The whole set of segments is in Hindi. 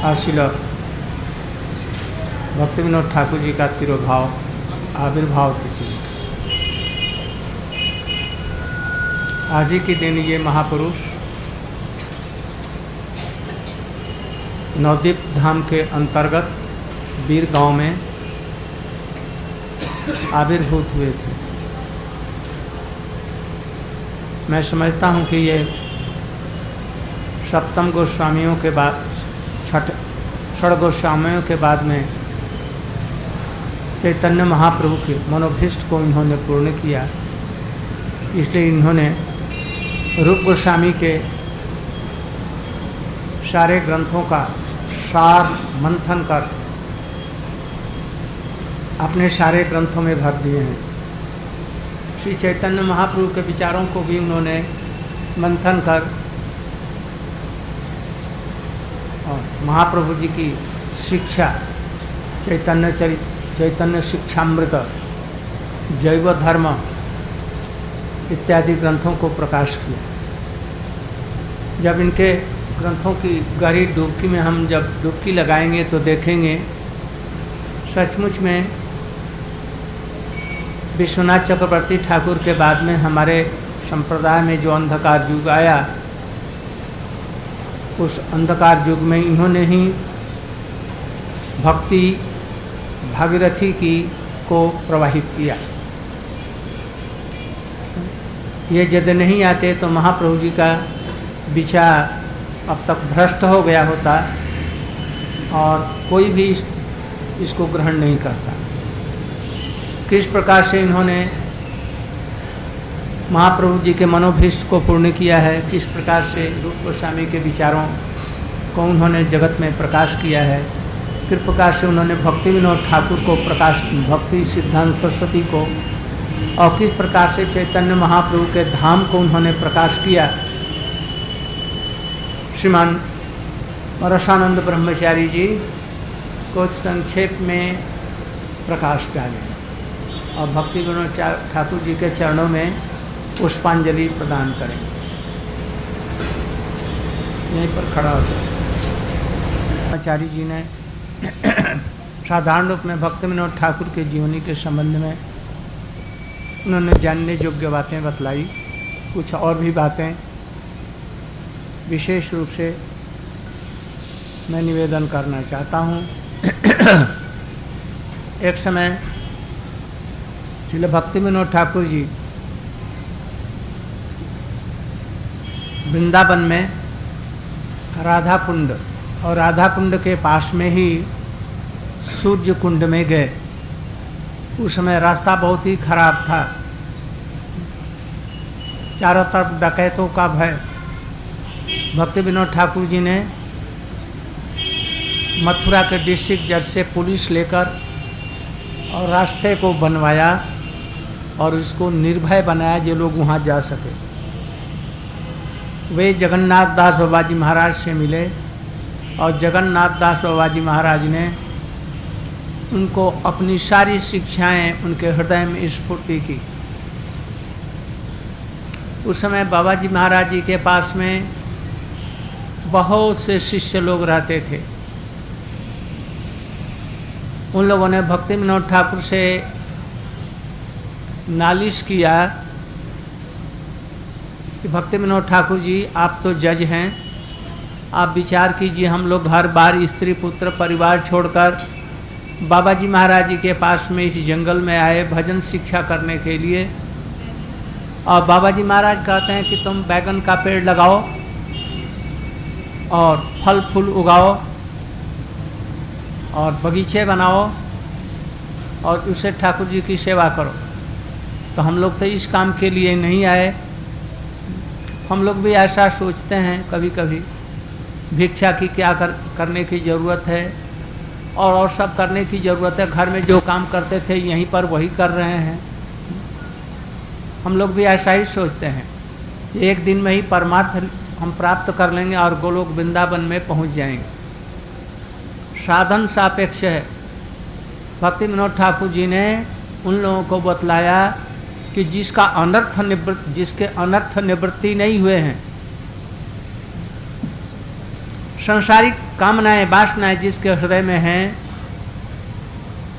आशील भक्ति विनोद ठाकुर जी का तिरोभाव आविर्भाव तिथि। आज ही के दिन ये महापुरुष नवद्वीप धाम के अंतर्गत बीर गांव में आविर्भूत हुए थे। मैं समझता हूँ कि ये सप्तम गोस्वामियों के बाद षड गोस्वामियों के बाद में चैतन्य महाप्रभु के मनोभीष्ट को इन्होंने पूर्ण किया। इसलिए इन्होंने रूप गोस्वामी के सारे ग्रंथों का सार मंथन कर अपने सारे ग्रंथों में भर दिए हैं। श्री चैतन्य महाप्रभु के विचारों को भी उन्होंने मंथन कर और महाप्रभु जी की शिक्षा चैतन्य शिक्षामृत, जैव धर्म इत्यादि ग्रंथों को प्रकाश किया। जब इनके ग्रंथों की गहरी डुबकी में हम जब डुबकी लगाएंगे तो देखेंगे सचमुच में विश्वनाथ चक्रवर्ती ठाकुर के बाद में हमारे संप्रदाय में जो अंधकार युग आया, उस अंधकार युग में इन्होंने ही भक्ति भागीरथी की को प्रवाहित किया। ये यदि नहीं आते तो महाप्रभु जी का विचार अब तक भ्रष्ट हो गया होता और कोई भी इसको ग्रहण नहीं करता। किस प्रकार से इन्होंने महाप्रभु जी के मनोभीष्ट को पूर्ण किया है, किस प्रकार से रूप गोस्वामी के विचारों को उन्होंने जगत में प्रकाश किया है, किस प्रकार से उन्होंने भक्ति विनोद ठाकुर को प्रकाश, भक्ति सिद्धांत सरस्वती को, और किस प्रकार से चैतन्य महाप्रभु के धाम को उन्होंने प्रकाश किया। श्रीमान रसानंद ब्रह्मचारी जी को संक्षेप में प्रकाश डालें और भक्ति विनोद ठाकुर जी के चरणों में पुष्पांजलि प्रदान करें। यहीं पर खड़ा हो जाए। आचार्य जी ने साधारण रूप में भक्ति विनोद ठाकुर के जीवनी के संबंध में उन्होंने जानने योग्य बातें बतलाई। कुछ और भी बातें विशेष रूप से मैं निवेदन करना चाहता हूँ। एक समय श्रील भक्ति विनोद ठाकुर जी वृंदावन में राधा कुंड और राधा कुंड के पास में ही सूर्य कुंड में गए। उस समय रास्ता बहुत ही खराब था, चारों तरफ डकैतों का भय। भक्ति विनोद ठाकुर जी ने मथुरा के डिस्ट्रिक्ट जज से पुलिस लेकर और रास्ते को बनवाया और उसको निर्भय बनाया जो लोग वहाँ जा सके। वे जगन्नाथ दास बाबा जी महाराज से मिले और जगन्नाथ दास बाबा जी महाराज ने उनको अपनी सारी शिक्षाएं उनके हृदय में स्फूर्ति की। उस समय बाबा जी महाराज जी के पास में बहुत से शिष्य लोग रहते थे। उन लोगों ने भक्ति विनोद ठाकुर से नालिश किया कि भक्ति विनोद ठाकुर जी, आप तो जज हैं, आप विचार कीजिए, हम लोग घर बार स्त्री पुत्र परिवार छोड़कर बाबा जी महाराज जी के पास में इस जंगल में आए भजन शिक्षा करने के लिए, और बाबा जी महाराज कहते हैं कि तुम बैगन का पेड़ लगाओ और फल फूल उगाओ और बगीचे बनाओ और उसे ठाकुर जी की सेवा करो। तो हम लोग तो इस काम के लिए नहीं आए। हम लोग भी ऐसा सोचते हैं कभी कभी, भिक्षा की क्या करने की ज़रूरत है और सब करने की ज़रूरत है। घर में जो काम करते थे यहीं पर वही कर रहे हैं। हम लोग भी ऐसा ही सोचते हैं, एक दिन में ही परमार्थ हम प्राप्त कर लेंगे और गोलोक वृंदावन में पहुंच जाएंगे। साधन सापेक्ष है। भक्ति विनोद ठाकुर जी ने उन लोगों को बतलाया कि जिसके अनर्थ निवृत्ति नहीं हुए हैं, संसारिक कामनाएं वासनाएं जिसके हृदय में हैं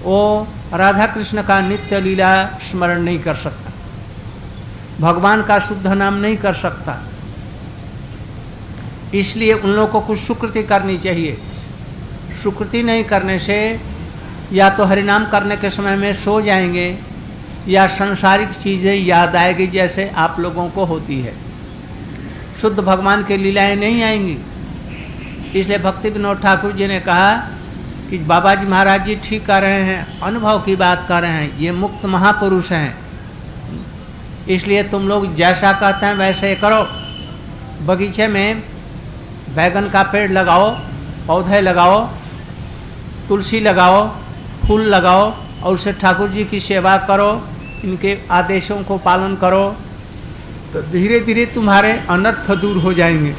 वो राधा कृष्ण का नित्य लीला स्मरण नहीं कर सकता, भगवान का शुद्ध नाम नहीं कर सकता। इसलिए उन लोगों को कुछ सुकृति करनी चाहिए। सुकृति नहीं करने से या तो हरिनाम करने के समय में सो जाएंगे या सांसारिक चीज़ें याद आएगी जैसे आप लोगों को होती है, शुद्ध भगवान की लीलाएं नहीं आएंगी। इसलिए भक्ति विनोद ठाकुर जी ने कहा कि बाबा जी महाराज जी ठीक कर रहे हैं, अनुभव की बात कर रहे हैं, ये मुक्त महापुरुष हैं, इसलिए तुम लोग जैसा कहते हैं वैसे करो। बगीचे में बैगन का पेड़ लगाओ, पौधे लगाओ, तुलसी लगाओ, फूल लगाओ और उसे ठाकुर जी की सेवा करो, इनके आदेशों को पालन करो, तो धीरे धीरे तुम्हारे अनर्थ दूर हो जाएंगे।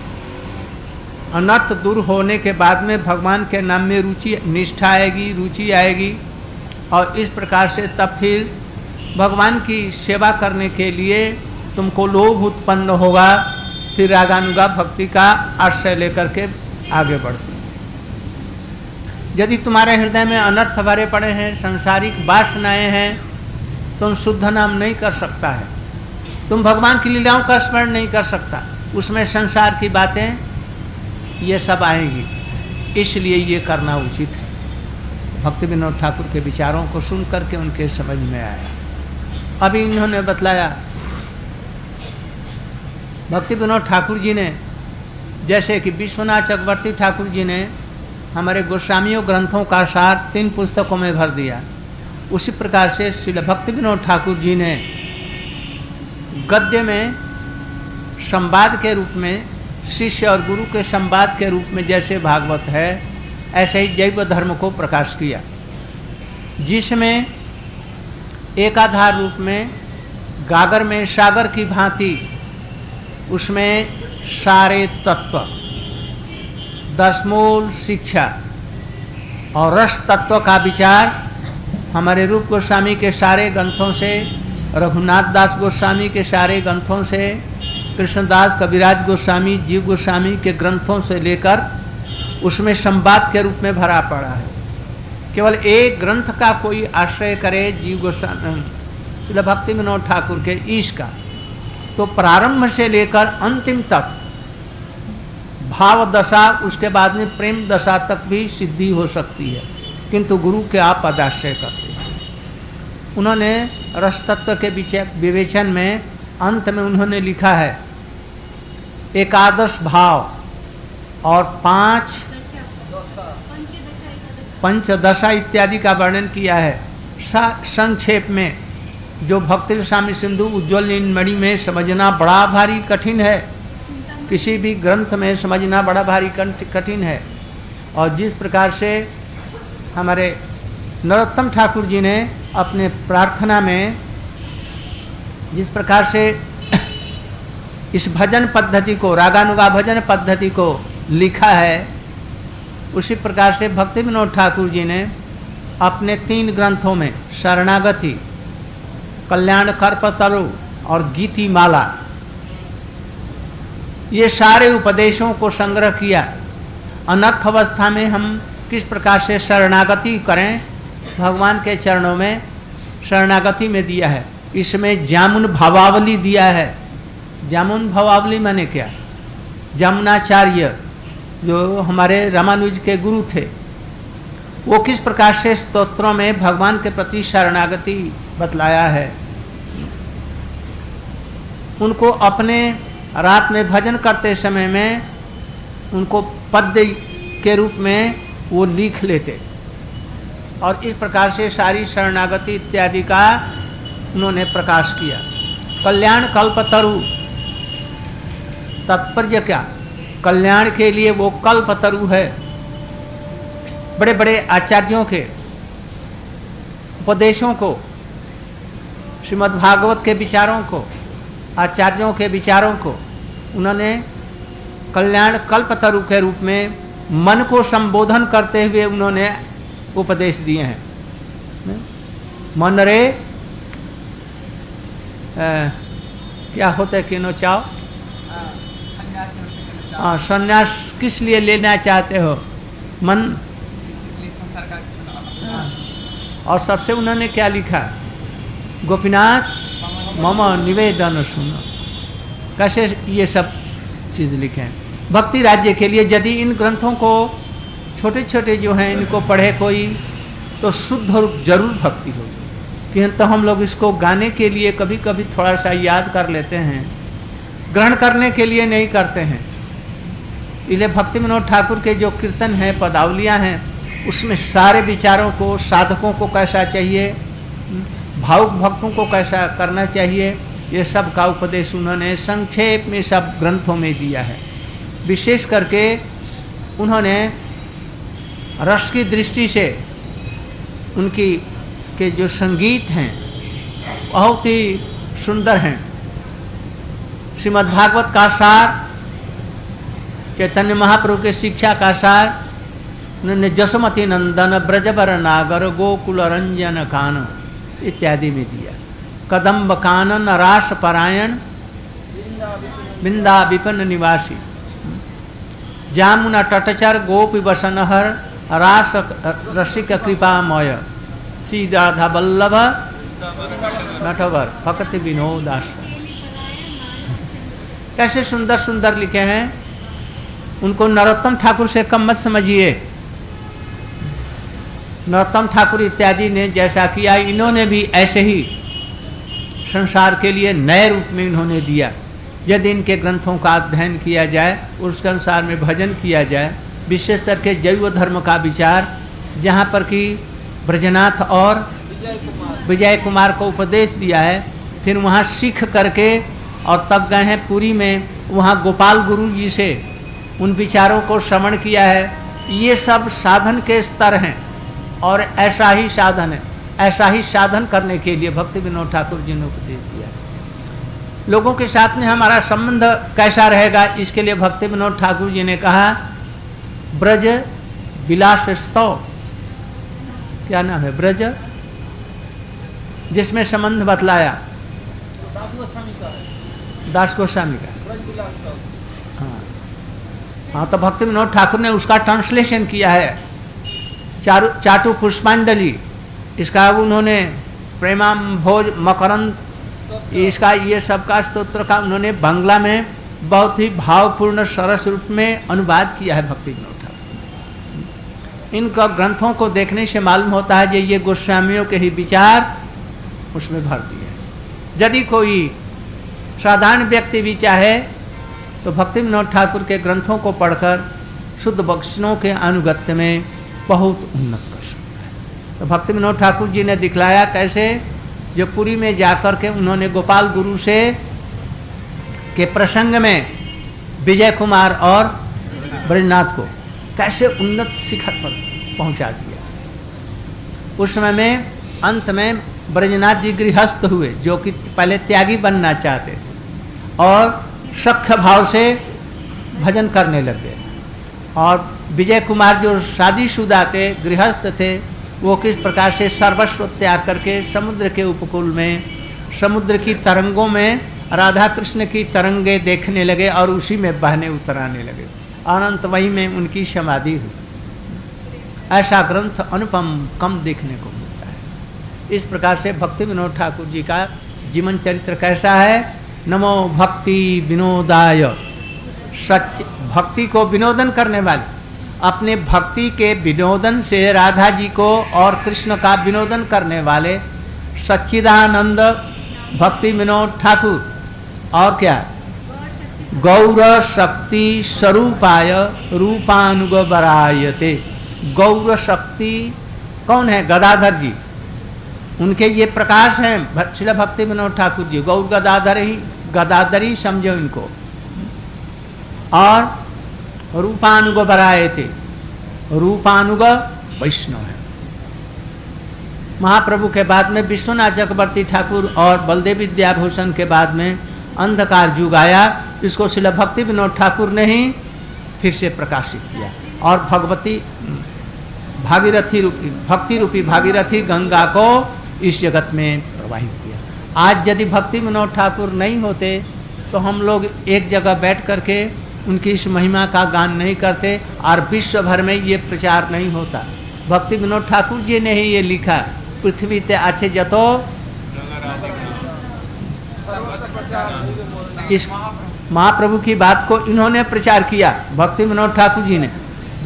अनर्थ दूर होने के बाद में भगवान के नाम में रुचि निष्ठा आएगी, रुचि आएगी और इस प्रकार से तब फिर भगवान की सेवा करने के लिए तुमको लोभ उत्पन्न होगा, फिर रागानुगा भक्ति का आश्रय लेकर के आगे बढ़ सकते। यदि तुम्हारे हृदय में अनर्थ भरे पड़े हैं, संसारिक वासनाएं हैं, तुम शुद्ध नाम नहीं कर सकता है, तुम भगवान की लीलाओं का स्मरण नहीं कर सकता, उसमें संसार की बातें ये सब आएंगी। इसलिए ये करना उचित है। भक्ति विनोद ठाकुर के विचारों को सुन करके उनके समझ में आया। अभी इन्होंने बतलाया, भक्ति विनोद ठाकुर जी ने, जैसे कि विश्वनाथ चक्रवर्ती ठाकुर जी ने हमारे गोस्वामियों ग्रंथों का सार 3 पुस्तकों में भर दिया, उसी प्रकार से श्री भक्ति विनोद ठाकुर जी ने गद्य में संवाद के रूप में, शिष्य और गुरु के संवाद के रूप में जैसे भागवत है, ऐसे ही जैव धर्म को प्रकाश किया, जिसमें एकाधार रूप में गागर में सागर की भांति उसमें सारे तत्व, दशमूल शिक्षा और रस तत्व का विचार हमारे रूप गोस्वामी के सारे ग्रंथों से, रघुनाथ दास गोस्वामी के सारे ग्रंथों से, कृष्णदास कविराज गोस्वामी, जीव गोस्वामी के ग्रंथों से लेकर उसमें संवाद के रूप में भरा पड़ा है। केवल एक ग्रंथ का कोई आश्रय करे जीव गोस्वामी श्री भक्ति विनोद ठाकुर के ईश का, तो प्रारंभ से लेकर अंतिम तक भाव दशा, उसके बाद में प्रेम दशा तक भी सिद्धि हो सकती है, किंतु गुरु के आप पदाश्रय करते हैं। उन्होंने रस तत्व के विवेचन में अंत में उन्होंने लिखा है, एकादश भाव और 5 पंचदशा इत्यादि का वर्णन किया है। संक्षेप में जो भक्ति स्वामी सिंधु उज्ज्वल मणि में समझना बड़ा भारी कठिन है, किसी भी ग्रंथ में समझना बड़ा भारी कठिन है। और जिस प्रकार से हमारे नरोत्तम ठाकुर जी ने अपने प्रार्थना में जिस प्रकार से इस भजन पद्धति को, रागानुगा भजन पद्धति को लिखा है, उसी प्रकार से भक्ति विनोद ठाकुर जी ने अपने 3 ग्रंथों में शरणागति, कल्याण कल्पतरु और गीति माला, ये सारे उपदेशों को संग्रह किया। अनर्थ अवस्था में हम किस प्रकार से शरणागति करें, भगवान के चरणों में शरणागति में दिया है। इसमें जामुन भावावली दिया है। जामुन भावावली माने क्या? जामुनाचार्य जो हमारे रामानुज के गुरु थे, वो किस प्रकार से स्तोत्रों में भगवान के प्रति शरणागति बतलाया है। उनको अपने रात में भजन करते समय में उनको पद्य के रूप में वो लिख लेते और इस प्रकार से सारी शरणागति इत्यादि का उन्होंने प्रकाश किया। कल्याण कल्पतरु, तात्पर्य क्या? कल्याण के लिए वो कल्पतरु है। बड़े बड़े आचार्यों के उपदेशों को, श्रीमद् भागवत के विचारों को, आचार्यों के विचारों को उन्होंने कल्याण कल्पतरु के रूप में मन को संबोधन करते हुए उन्होंने उपदेश दिए हैं। मन रे क्या होता है किनो चाओ, संन्यास किस लिए लेना चाहते हो? मन। और सबसे उन्होंने क्या लिखा? गोपीनाथ मम निवेदन सुनो। कैसे ये सब चीज़ लिखे हैं? भक्ति राज्य के लिए यदि इन ग्रंथों को छोटे छोटे जो हैं इनको पढ़े कोई तो शुद्ध रूप जरूर भक्ति होगी। किंतु हम लोग इसको गाने के लिए कभी कभी थोड़ा सा याद कर लेते हैं, ग्रहण करने के लिए नहीं करते हैं। इसलिए भक्ति विनोद ठाकुर के जो कीर्तन हैं, पदावलियाँ हैं, उसमें सारे विचारों को, साधकों को कैसा चाहिए, भावुक भक्तों को कैसा करना चाहिए, ये सब का उपदेश उन्होंने संक्षेप में सब ग्रंथों में दिया है। विशेष करके उन्होंने रस की दृष्टि से उनकी के जो संगीत हैं बहुत ही सुंदर हैं। श्रीमद् भागवत का सार, चैतन्य महाप्रभु के शिक्षा का सार उन्होंने जसोमती नंदन ब्रजबर नागर गोकुल रंजन कान इत्यादि में दिया। कदम्ब कानन रास परायण बिंदा विपिन निवासी, जामुना तटचर गोपी वसनहर रास रसिक कृपामय, श्री राधा वल्लभ नटवर भक्ति विनोदास। कैसे सुंदर सुंदर लिखे हैं। उनको नरोत्तम ठाकुर से कम मत समझिए। नरोत्तम ठाकुर इत्यादि ने जैसा किया, इन्होंने भी ऐसे ही संसार के लिए नए रूप में इन्होंने दिया। यदि इनके ग्रंथों का अध्ययन किया जाए, उसके अनुसार में भजन किया जाए, विशेष करके जैव धर्म का विचार, जहाँ पर कि ब्रजनाथ और विजय कुमार को उपदेश दिया है, फिर वहाँ सीख करके और तब गए हैं पुरी में, वहाँ गोपाल गुरु जी से उन विचारों को श्रवण किया है। ये सब साधन के स्तर हैं और ऐसा ही साधन है। ऐसा ही साधन करने के लिए भक्ति विनोद ठाकुर जी ने उपदेश दिया। लोगों के साथ में हमारा संबंध कैसा रहेगा, इसके लिए भक्ति विनोद ठाकुर जी ने कहा ब्रज विलास स्तव, क्या नाम है ब्रज, जिसमें संबंध बतलाया दास गोस्वामी का। हाँ, तो भक्ति विनोद ठाकुर ने उसका ट्रांसलेशन किया है। चाटू पुष्पांजलि, इसका उन्होंने प्रेमाम भोज मकरंद, इसका ये सब का स्तोत्र का उन्होंने बांग्ला में बहुत ही भावपूर्ण सरस रूप में अनुवाद किया है भक्ति विनोद ठाकुर। इनका ग्रंथों को देखने से मालूम होता है कि ये गोस्वामियों के ही विचार उसमें भर दिए। यदि कोई साधारण व्यक्ति भी चाहे तो भक्ति विनोद ठाकुर के ग्रंथों को पढ़कर शुद्ध वैष्णव के अनुगत्य में बहुत उन्नत कर सकता है। तो भक्ति विनोद ठाकुर जी ने दिखलाया कैसे, जो पुरी में जाकर के उन्होंने गोपाल गुरु से के प्रसंग में विजय कुमार और ब्रजनाथ को कैसे उन्नत शिखर पर पहुंचा दिया। उस समय में अंत में ब्रजनाथ जी गृहस्थ हुए, जो कि पहले त्यागी बनना चाहते थे और सख्य भाव से भजन करने लगे। और विजय कुमार जो शादीशुदा थे, गृहस्थ थे, वो किस प्रकार से सर्वस्व त्याग करके समुद्र के उपकूल में समुद्र की तरंगों में राधा कृष्ण की तरंगे देखने लगे और उसी में बहने उतराने लगे। अनंत वही में उनकी समाधि हुई। ऐसा ग्रंथ अनुपम कम देखने को मिलता है। इस प्रकार से भक्ति विनोद ठाकुर जी का जीवन चरित्र कैसा है। नमो भक्ति विनोदाय, सच भक्ति को विनोदन करने वाले, अपने भक्ति के विनोदन से राधा जी को और कृष्ण का विनोदन करने वाले सच्चिदानंद भक्ति विनोद ठाकुर। और क्या, गौर शक्ति स्वरूपाय रूपानुगबरायते। गौर शक्ति कौन है? गदाधर जी, उनके ये प्रकाश हैं श्रील भक्ति विनोद ठाकुर जी। गौर गदाधरी समझो इनको। और रूपानुग बराए थे, रूपानुग वैष्णव है। महाप्रभु के बाद में विश्वनाथ चक्रवर्ती ठाकुर और बलदेव विद्याभूषण के बाद में अंधकार युग आया। इसको श्रील भक्ति विनोद ठाकुर ने ही फिर से प्रकाशित किया और भगवती भागीरथी रूपी भक्ति रूपी भागीरथी गंगा को इस जगत में प्रवाहित किया। आज यदि भक्ति विनोद ठाकुर नहीं होते तो हम लोग एक जगह बैठ करके उनकी इस महिमा का गान नहीं करते और विश्व भर में ये प्रचार नहीं होता। भक्ति विनोद ठाकुर जी ने ही ये लिखा, पृथ्वी ते आछे जतो इस महाप्रभु की बात को इन्होंने प्रचार किया, भक्ति विनोद ठाकुर जी ने।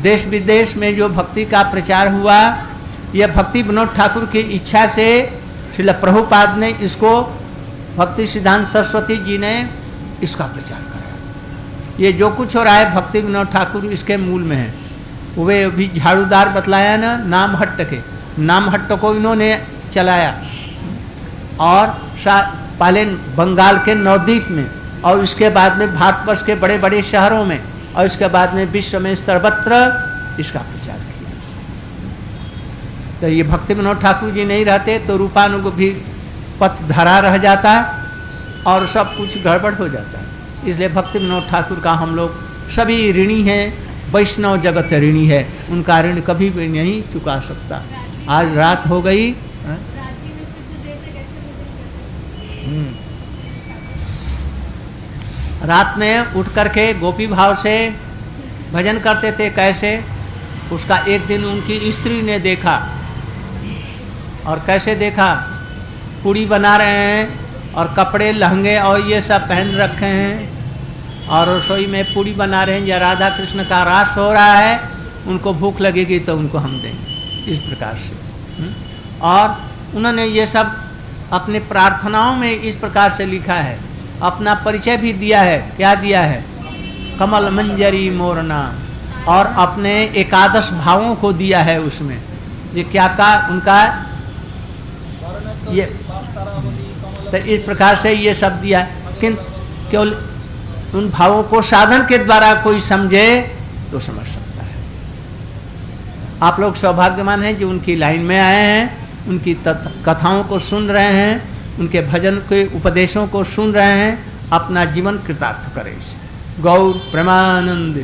देश विदेश में जो भक्ति का प्रचार हुआ, यह भक्ति विनोद ठाकुर की इच्छा से श्रील प्रभुपाद ने इसको, भक्ति सिद्धांत सरस्वती जी ने इसका प्रचार कराया। ये जो कुछ हो रहा है भक्ति विनोद ठाकुर इसके मूल में है। वे भी झाड़ूदार बतलाया ना, नाम हट्ट के, नाम हट्ट को इन्होंने चलाया और पहले बंगाल के नवद्वीप में और इसके बाद में भारतवर्ष के बड़े बड़े शहरों में और इसके बाद में विश्व में सर्वत्र इसका प्रचार किया। तो ये भक्ति विनोद ठाकुर जी नहीं रहते तो रूपानुग भी पथ धरा रह जाता और सब कुछ गड़बड़ हो जाता है। इसलिए भक्ति विनोद ठाकुर का हम लोग सभी ऋणी हैं, वैष्णव जगत ऋणी है, उनका ऋण कभी भी नहीं चुका सकता। आज रात हो गई, रात में उठ करके गोपी भाव से भजन करते थे। कैसे? उसका एक दिन उनकी स्त्री ने देखा, और कैसे देखा? पूड़ी बना रहे हैं और कपड़े लहंगे और ये सब पहन रखे हैं और रसोई में पूड़ी बना रहे हैं, या राधा कृष्ण का रास हो रहा है, उनको भूख लगेगी तो उनको हम देंगे, इस प्रकार से। और उन्होंने ये सब अपने प्रार्थनाओं में इस प्रकार से लिखा है, अपना परिचय भी दिया है। क्या दिया है? कमल मंजरी मोर नाम, और अपने एकादश भावों को दिया है उसमें। ये क्या का उनका ये, तो इस प्रकार से ये सब दिया है। किंतु केवल उन भावों को साधन के द्वारा कोई समझे तो समझ सकता है। आप लोग सौभाग्यवान हैं जो उनकी लाइन में आए हैं, उनकी कथाओं को सुन रहे हैं, उनके भजन के उपदेशों को सुन रहे हैं। अपना जीवन कृतार्थ करें। गौर प्रेमानंद।